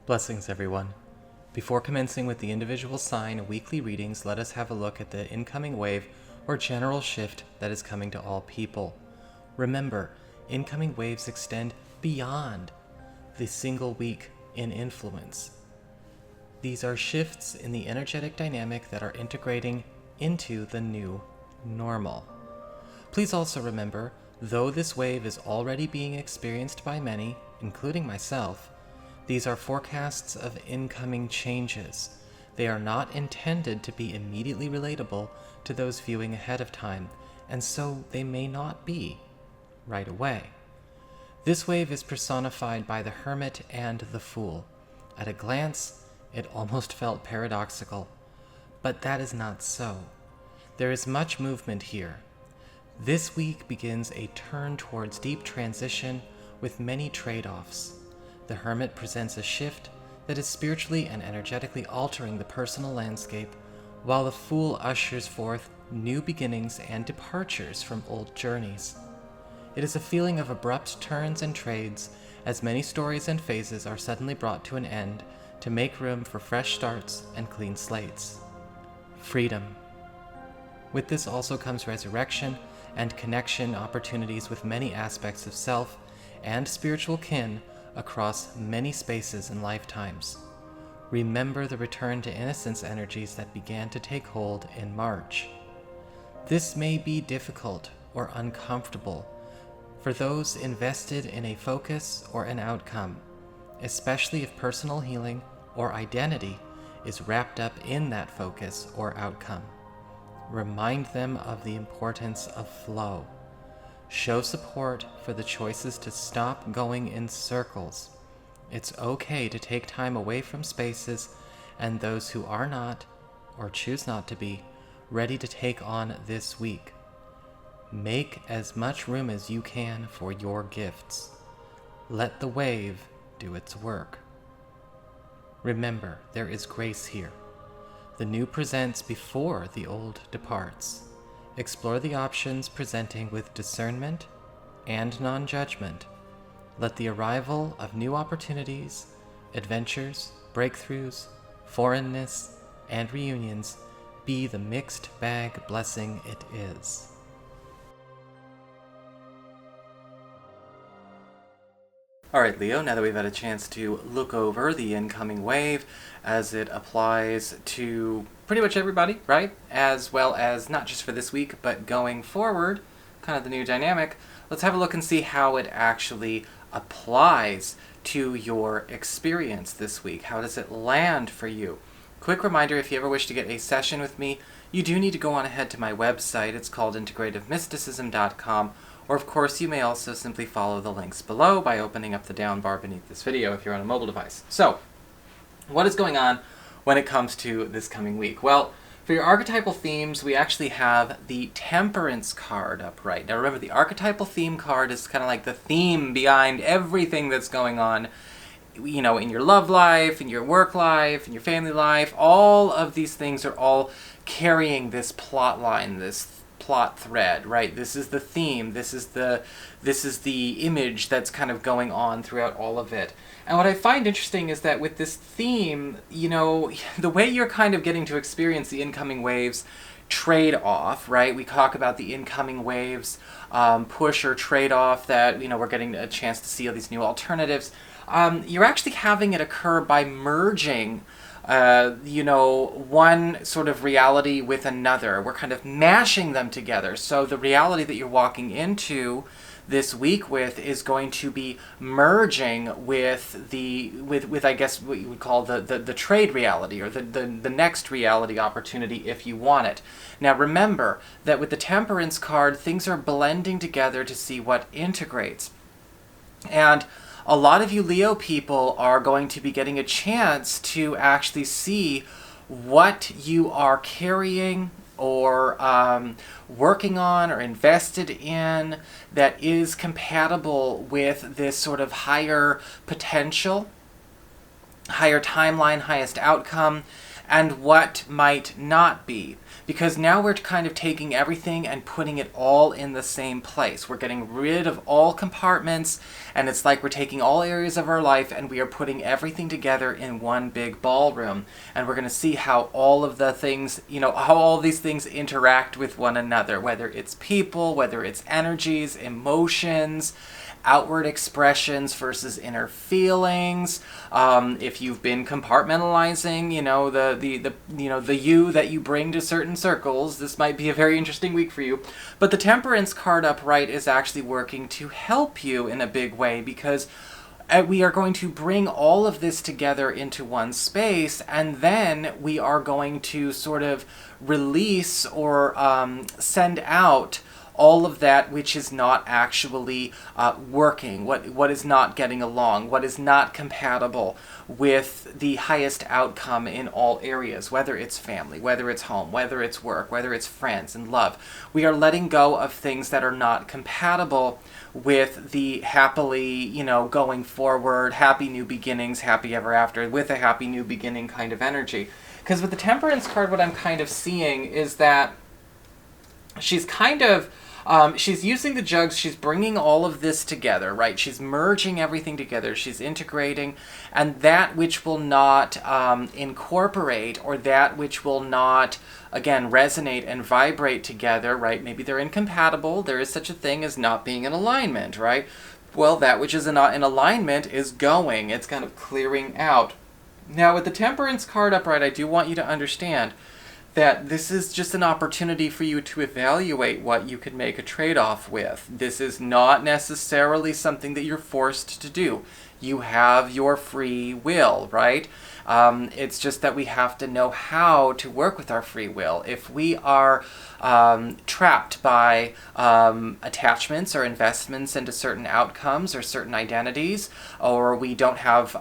Blessings, everyone. Before commencing with the individual sign weekly readings, let us have a look at the incoming wave or general shift that is coming to all people. Remember, incoming waves extend beyond the single week in influence. These are shifts in the energetic dynamic that are integrating into the new normal. Please also remember, though this wave is already being experienced by many, including myself, these are forecasts of incoming changes. They are not intended to be immediately relatable to those viewing ahead of time, and so they may not be right away. This wave is personified by the Hermit and the Fool. At a glance, it almost felt paradoxical, but that is not so. There is much movement here. This week begins a turn towards deep transition with many trade-offs. The Hermit presents a shift that is spiritually and energetically altering the personal landscape, while the Fool ushers forth new beginnings and departures from old journeys. It is a feeling of abrupt turns and trades, as many stories and phases are suddenly brought to an end to make room for fresh starts and clean slates. Freedom. With this also comes resurrection and connection opportunities with many aspects of self and spiritual kin across many spaces and lifetimes. Remember the return to innocence energies that began to take hold in March. This may be difficult or uncomfortable for those invested in a focus or an outcome, especially if personal healing or identity is wrapped up in that focus or outcome. Remind them of the importance of flow. Show support for the choices to stop going in circles. It's okay to take time away from spaces and those who are not, or choose not to be, ready to take on this week. Make as much room as you can for your gifts. Let the wave do its work. Remember, there is grace here. The new presents before the old departs. Explore the options presenting with discernment and non-judgment. Let the arrival of new opportunities, adventures, breakthroughs, foreignness, and reunions be the mixed bag blessing it is. Alright, Leo, now that we've had a chance to look over the incoming wave as it applies to pretty much everybody, right? As well as not just for this week, but going forward, kind of the new dynamic, let's have a look and see how it actually applies to your experience this week. How does it land for you? Quick reminder, if you ever wish to get a session with me, you do need to go on ahead to my website. It's called integrativemysticism.com. Or of course, you may also simply follow the links below by opening up the down bar beneath this video if you're on a mobile device. So, what is going on when it comes to this coming week? Well, for your archetypal themes, we actually have the Temperance card upright. Now remember, the archetypal theme card is kind of like the theme behind everything that's going on, you know, in your love life, in your work life, in your family life. All of these things are all carrying this plot line, this plot thread, right? This is the theme, this is the image that's kind of going on throughout all of it. And what I find interesting is that with this theme, you know, the way you're kind of getting to experience the incoming waves trade-off, right? We talk about the incoming waves push or trade-off, that, you know, we're getting a chance to see all these new alternatives. You're actually having it occur by merging you know, one sort of reality with another. We're kind of mashing them together. So the reality that you're walking into this week with is going to be merging with with I guess what you would call the trade reality, or the next reality opportunity if you want it. Now remember that with the Temperance card, things are blending together to see what integrates. And a lot of you Leo people are going to be getting a chance to actually see what you are carrying or working on or invested in that is compatible with this sort of higher potential, higher timeline, highest outcome, and what might not be. Because now we're kind of taking everything and putting it all in the same place. We're getting rid of all compartments, and it's like we're taking all areas of our life and we are putting everything together in one big ballroom. And we're going to see how all of the things, how all these things interact with one another, whether it's people, whether it's energies, emotions, outward expressions versus inner feelings. If you've been compartmentalizing, the you that you bring to certain circles, this might be a very interesting week for you. But the Temperance card upright is actually working to help you in a big way, because we are going to bring all of this together into one space, and then we are going to sort of release or send out all of that which is not actually working, what is not getting along, what is not compatible with the highest outcome in all areas, whether it's family, whether it's home, whether it's work, whether it's friends and love. We are letting go of things that are not compatible with the happily, going forward, happy new beginnings, happy ever after, with a happy new beginning kind of energy. Because with the Temperance card, what I'm kind of seeing is that she's kind of she's using the jugs, she's bringing all of this together, right? She's merging everything together, she's integrating, and that which will not incorporate, or that which will not, again, resonate and vibrate together, right? Maybe they're incompatible, there is such a thing as not being in alignment, right? Well, that which is not in alignment is going, it's kind of clearing out. Now, with the Temperance card upright, I do want you to understand that this is just an opportunity for you to evaluate what you could make a trade-off with. This is not necessarily something that you're forced to do. You have your free will, right? It's just that we have to know how to work with our free will. If we are trapped by attachments or investments into certain outcomes or certain identities, or we don't have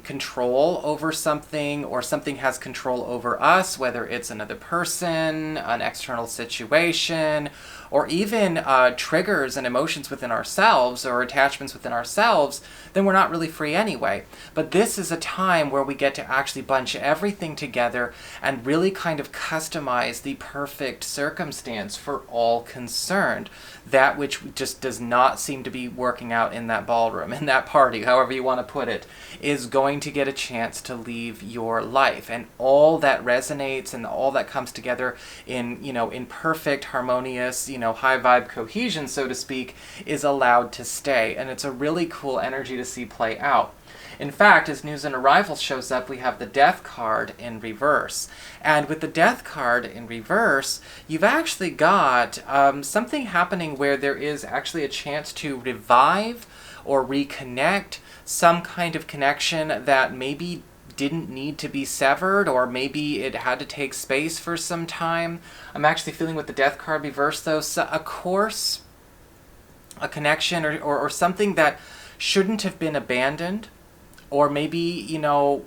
control over something, or something has control over us, whether it's another person, an external situation, or even triggers and emotions within ourselves or attachments within ourselves, then we're not really free anyway. But this is a time where we get to actually bunch everything together and really kind of customize the perfect circumstance for all concerned. That which just does not seem to be working out in that ballroom, in that party, however you want to put it, is going to get a chance to leave your life. And all that resonates and all that comes together in perfect, harmonious, high vibe cohesion, so to speak, is allowed to stay. And it's a really cool energy to see play out. In fact, as News and Arrival shows up, we have the Death card in reverse. And with the Death card in reverse, you've actually got something happening where there is actually a chance to revive or reconnect some kind of connection that maybe didn't need to be severed, or maybe it had to take space for some time. I'm actually feeling with the Death card reversed, though, a course, a connection, or something that shouldn't have been abandoned, or maybe,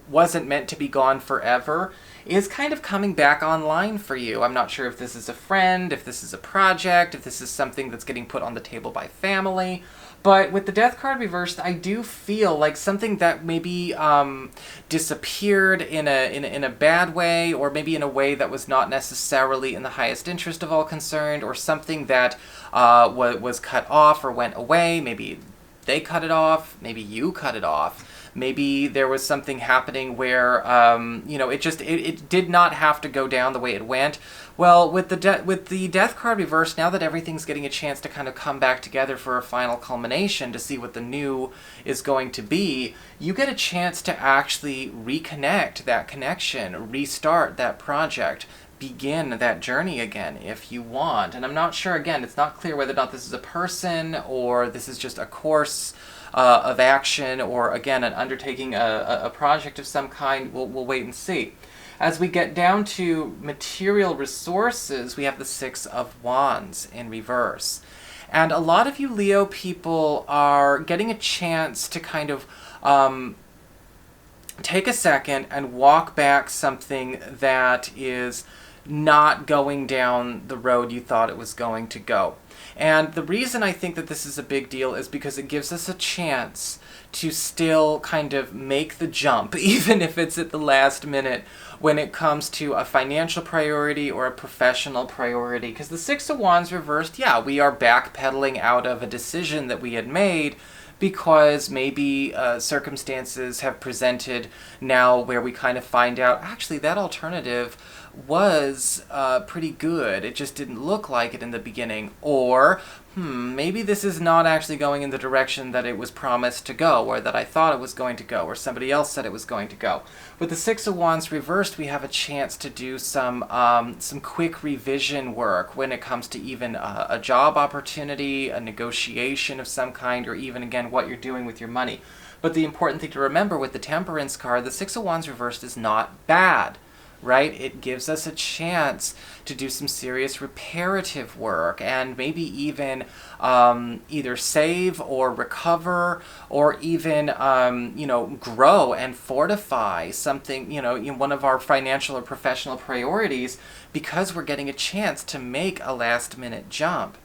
wasn't meant to be gone forever, is kind of coming back online for you. I'm not sure if this is a friend, if this is a project, if this is something that's getting put on the table by family. But with the Death card reversed, I do feel like something that maybe disappeared in a bad way, or maybe in a way that was not necessarily in the highest interest of all concerned, or something that was cut off or went away. Maybe they cut it off, maybe you cut it off. Maybe there was something happening where, it did not have to go down the way it went. Well, with the Death card reversed, now that everything's getting a chance to kind of come back together for a final culmination to see what the new is going to be, you get a chance to actually reconnect that connection, restart that project, begin that journey again if you want. And I'm not sure, again, it's not clear whether or not this is a person or this is just a course of action, or again an undertaking, a project of some kind. We'll wait and see. As we get down to material resources, we have the Six of Wands in reverse. And a lot of you Leo people are getting a chance to kind of take a second and walk back something that is not going down the road you thought it was going to go. And the reason I think that this is a big deal is because it gives us a chance to still kind of make the jump, even if it's at the last minute, when it comes to a financial priority or a professional priority. Because the Six of Wands reversed, yeah, we are backpedaling out of a decision that we had made because maybe circumstances have presented now where we kind of find out, actually, that alternative was pretty good. It just didn't look like it in the beginning. Or, maybe this is not actually going in the direction that it was promised to go, or that I thought it was going to go, or somebody else said it was going to go. With the Six of Wands reversed, we have a chance to do some quick revision work when it comes to even a job opportunity, a negotiation of some kind, or even, again, what you're doing with your money. But the important thing to remember with the Temperance card, the Six of Wands reversed is not bad. Right? It gives us a chance to do some serious reparative work and maybe even either save or recover or even, grow and fortify something, in one of our financial or professional priorities, because we're getting a chance to make a last-minute jump.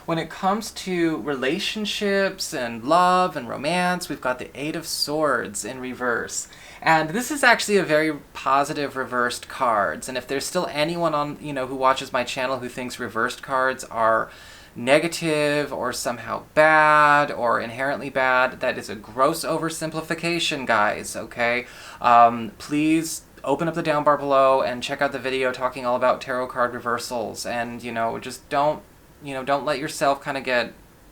When it comes to relationships and love and romance, we've got the Eight of Swords in reverse. And this is actually a very positive reversed cards. And if there's still anyone on, who watches my channel who thinks reversed cards are negative or somehow bad or inherently bad, that is a gross oversimplification, guys, okay? Please open up the down bar below and check out the video talking all about tarot card reversals. And, just don't let yourself kind of get,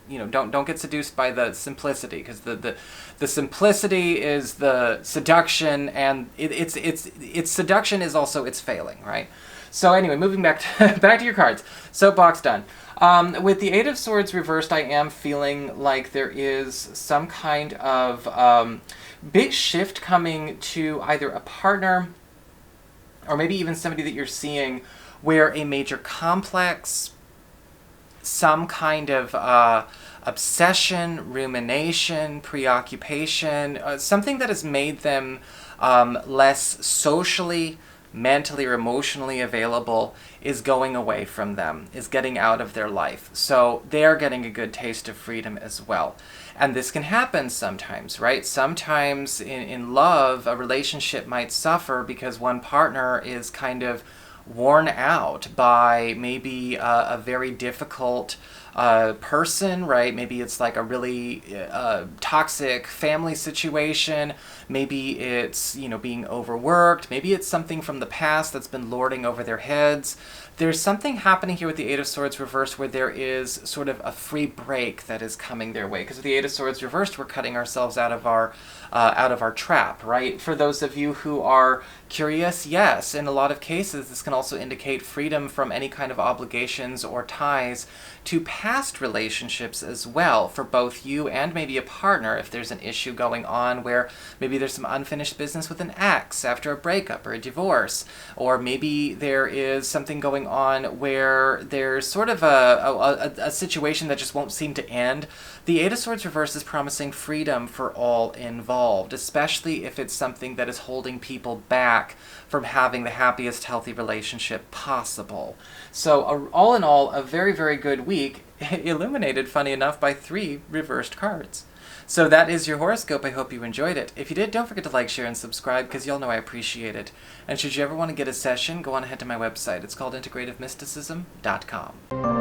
don't get seduced by the simplicity, because the simplicity is the seduction, and its seduction is also its failing, right? So anyway, moving back to your cards. Soapbox done. With the Eight of Swords reversed, I am feeling like there is some kind of big shift coming to either a partner or maybe even somebody that you're seeing where a major complex, some kind of obsession, rumination, preoccupation, something that has made them less socially, mentally, or emotionally available is going away from them, is getting out of their life. So they're getting a good taste of freedom as well. And this can happen sometimes, right? Sometimes in love, a relationship might suffer because one partner is kind of worn out by maybe a very difficult person, right? Maybe it's like a really toxic family situation. Maybe it's, being overworked. Maybe it's something from the past that's been lording over their heads. There's something happening here with the Eight of Swords reversed where there is sort of a free break that is coming their way. Because with the Eight of Swords reversed, we're cutting ourselves out of our trap, right? For those of you who are curious, yes, in a lot of cases, this can also indicate freedom from any kind of obligations or ties to past relationships as well, for both you and maybe a partner, if there's an issue going on where maybe there's some unfinished business with an ex after a breakup or a divorce, or maybe there is something going on where there's sort of a situation that just won't seem to end. The Eight of Swords reverse is promising freedom for all involved, especially if it's something that is holding people back from having the happiest, healthy relationship possible. So all in all, a very, very good week, illuminated, funny enough, by 3 reversed cards. So that is your horoscope. I hope you enjoyed it. If you did, don't forget to like, share, and subscribe, because y'all know I appreciate it. And should you ever want to get a session, go on ahead to my website. It's called integrativemysticism.com.